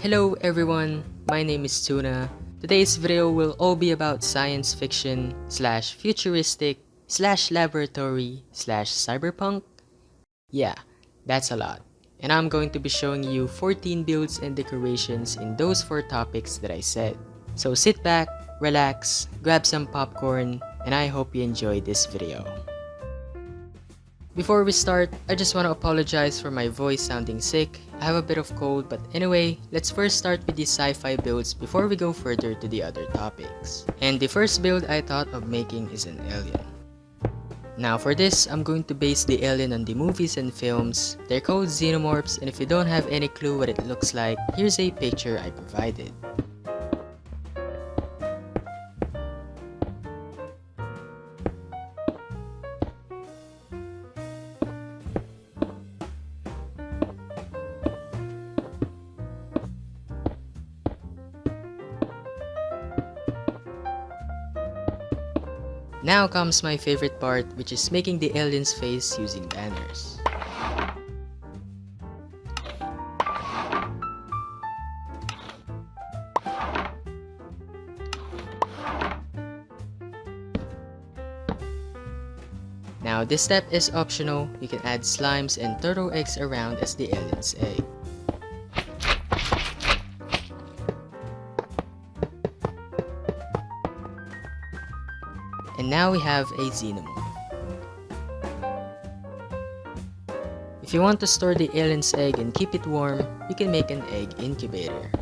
Hello everyone, my name is Tuna. Today's video will all be about science fiction slash futuristic slash laboratory slash cyberpunk. Yeah, that's a lot. And I'm going to be showing you 14 builds and decorations in those 4 topics that I said. So sit back, relax, grab some popcorn, and I hope you enjoy this video. Before we start, I just want to apologize for my voice sounding sick. I have a bit of cold, but anyway, let's first start with the sci-fi builds before we go further to the other topics. And the first build I thought of making is an alien. Now for this, I'm going to base the alien on the movies and films. They're called Xenomorphs, and if you don't have any clue what it looks like, here's a picture I provided. Now comes my favorite part, which is making the alien's face using banners. Now this step is optional. You can add slimes and turtle eggs around as the alien's egg. And now we have a Xenomorph. If you want to store the alien's egg and keep it warm, you can make an egg incubator.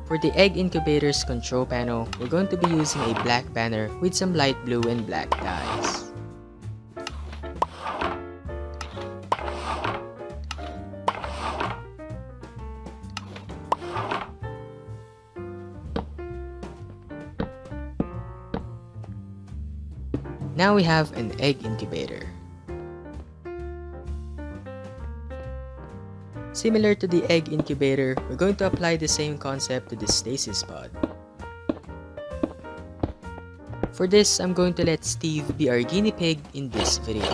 For the egg incubator's control panel, we're going to be using a black banner with some light blue and black dyes. Now we have an egg incubator. Similar to the egg incubator, we're going to apply the same concept to the stasis pod. For this, I'm going to let Steve be our guinea pig in this video.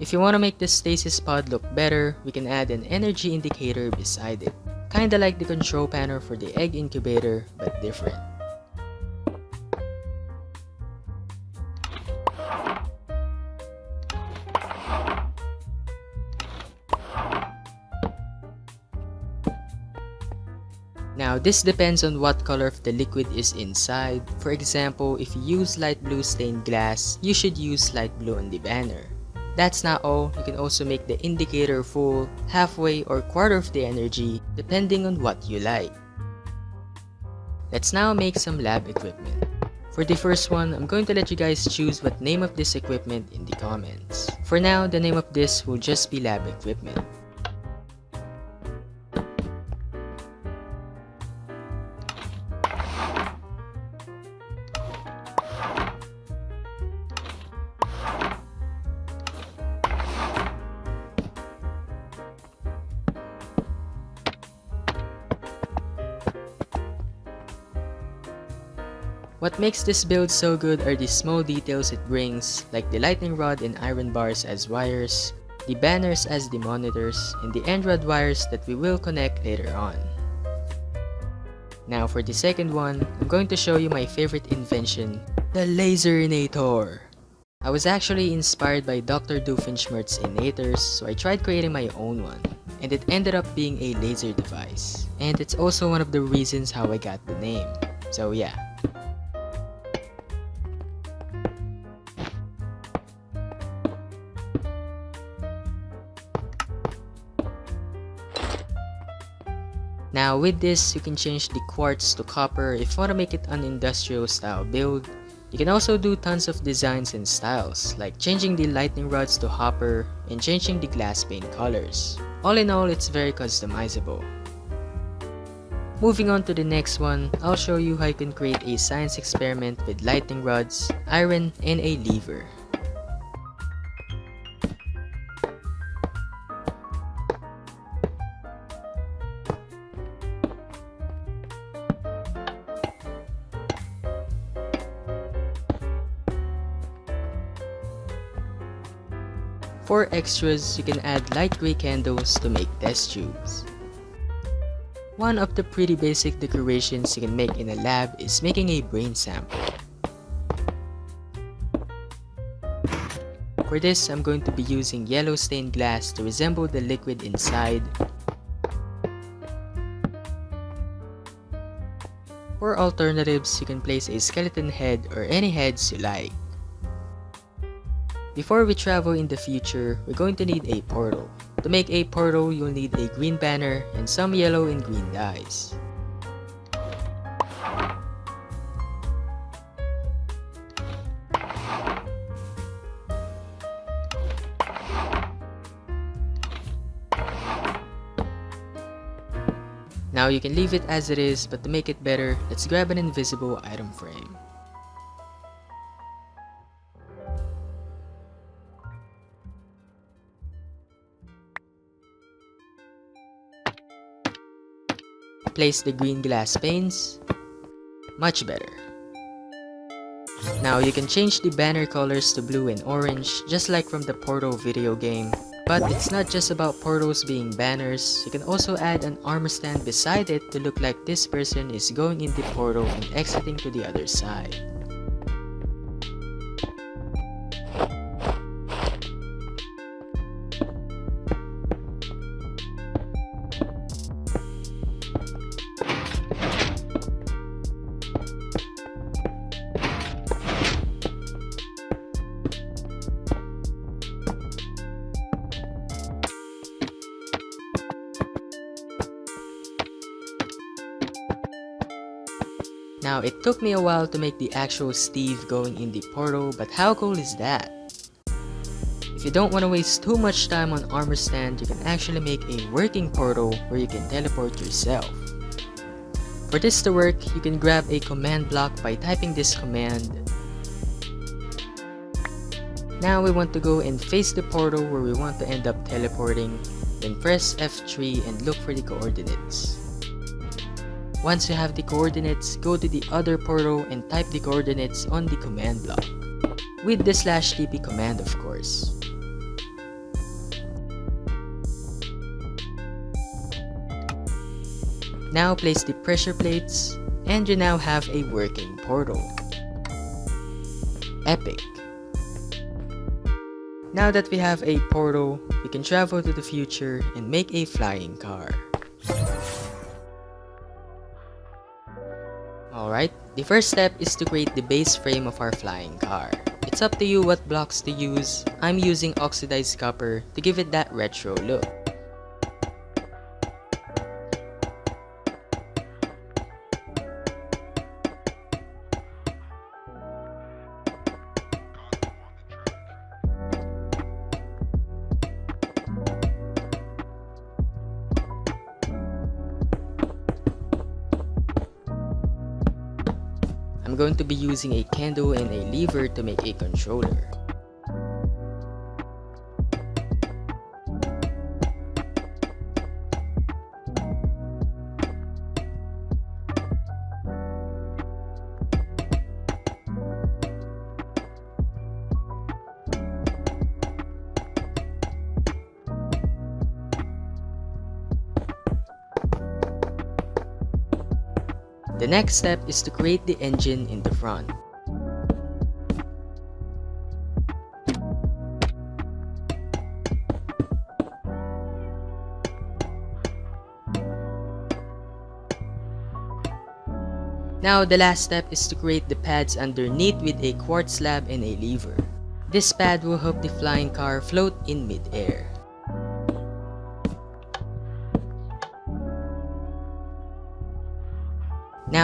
If you want to make the stasis pod look better, we can add an energy indicator beside it. Kinda like the control panel for the egg incubator, but different. Now this depends on what color of the liquid is inside. For example, if you use light blue stained glass, you should use light blue on the banner. That's not all, you can also make the indicator full, halfway, or quarter of the energy, depending on what you like. Let's now make some lab equipment. For the first one, I'm going to let you guys choose what name of this equipment in the comments. For now, the name of this will just be lab equipment. What makes this build so good are the small details it brings, like the lightning rod and iron bars as wires, the banners as the monitors, and the end rod wires that we will connect later on. Now for the second one, I'm going to show you my favorite invention, the Laserinator. I was actually inspired by Dr. Doofenshmirtz's innators, so I tried creating my own one, and it ended up being a laser device. And it's also one of the reasons how I got the name. So yeah. Now with this, you can change the quartz to copper if you want to make it an industrial style build. You can also do tons of designs and styles, like changing the lightning rods to hopper and changing the glass pane colors. All in all, it's very customizable. Moving on to the next one, I'll show you how you can create a science experiment with lightning rods, iron, and a lever. For extras, you can add light gray candles to make test tubes. One of the pretty basic decorations you can make in a lab is making a brain sample. For this, I'm going to be using yellow stained glass to resemble the liquid inside. For alternatives, you can place a skeleton head or any heads you like. Before we travel in the future, we're going to need a portal. To make a portal, you'll need a green banner and some yellow and green dyes. Now you can leave it as it is, but to make it better, let's grab an invisible item frame. Place the green glass panes. Much better. Now you can change the banner colors to blue and orange, just like from the Portal video game. But it's not just about portals being banners, you can also add an armor stand beside it to look like this person is going in the portal and exiting to the other side. Now it took me a while to make the actual Steve going in the portal, but how cool is that? If you don't want to waste too much time on armor stand, you can actually make a working portal where you can teleport yourself. For this to work, you can grab a command block by typing this command. Now we want to go and face the portal where we want to end up teleporting, then press F3 and look for the coordinates. Once you have the coordinates, go to the other portal and type the coordinates on the command block, with the /tp command of course. Now place the pressure plates, and you now have a working portal. Epic! Now that we have a portal, we can travel to the future and make a flying car. Alright, the first step is to create the base frame of our flying car. It's up to you what blocks to use. I'm using oxidized copper to give it that retro look. I'm going to be using a candle and a lever to make a controller. The next step is to create the engine in the front. Now the last step is to create the pads underneath with a quartz slab and a lever. This pad will help the flying car float in mid-air.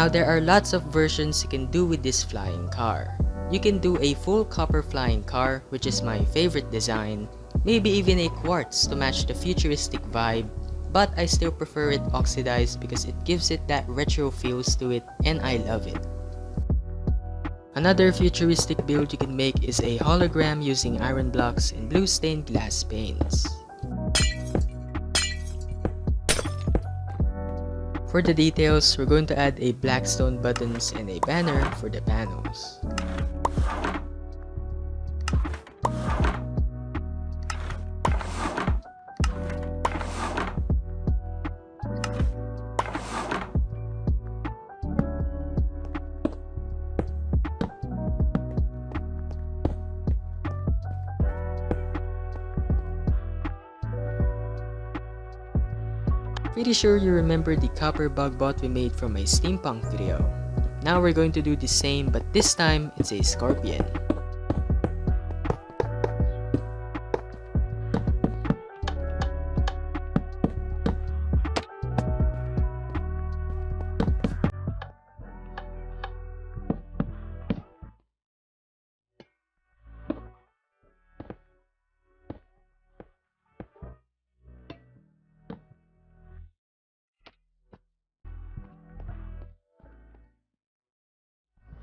Now there are lots of versions you can do with this flying car. You can do a full copper flying car, which is my favorite design, maybe even a quartz to match the futuristic vibe, but I still prefer it oxidized because it gives it that retro feels to it and I love it. Another futuristic build you can make is a hologram using iron blocks and blue stained glass paints. For the details, we're going to add a black stone buttons and a banner for the panels. Pretty sure you remember the copper bug bot we made from my steampunk video. Now we're going to do the same, but this time it's a scorpion.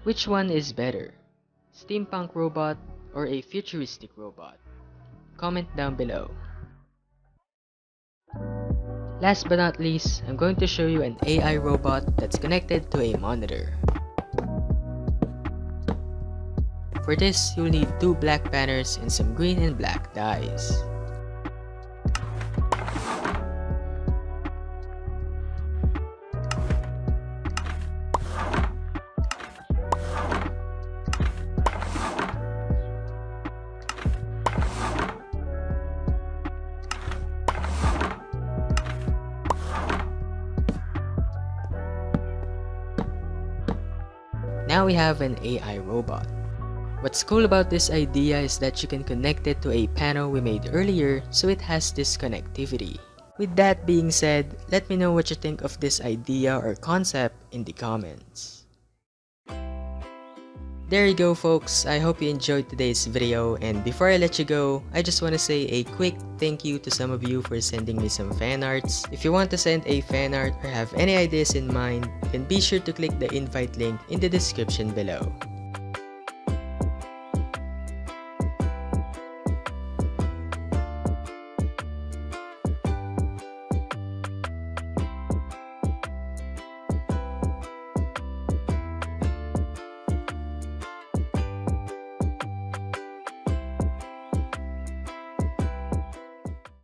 Which one is better? Steampunk robot or a futuristic robot? Comment down below. Last but not least, I'm going to show you an AI robot that's connected to a monitor. For this, you'll need 2 black banners and some green and black dyes. Now we have an AI robot. What's cool about this idea is that you can connect it to a panel we made earlier, so it has this connectivity. With that being said, let me know what you think of this idea or concept in the comments. There you go folks, I hope you enjoyed today's video, and before I let you go, I just want to say a quick thank you to some of you for sending me some fan arts. If you want to send a fan art or have any ideas in mind, then be sure to click the invite link in the description below.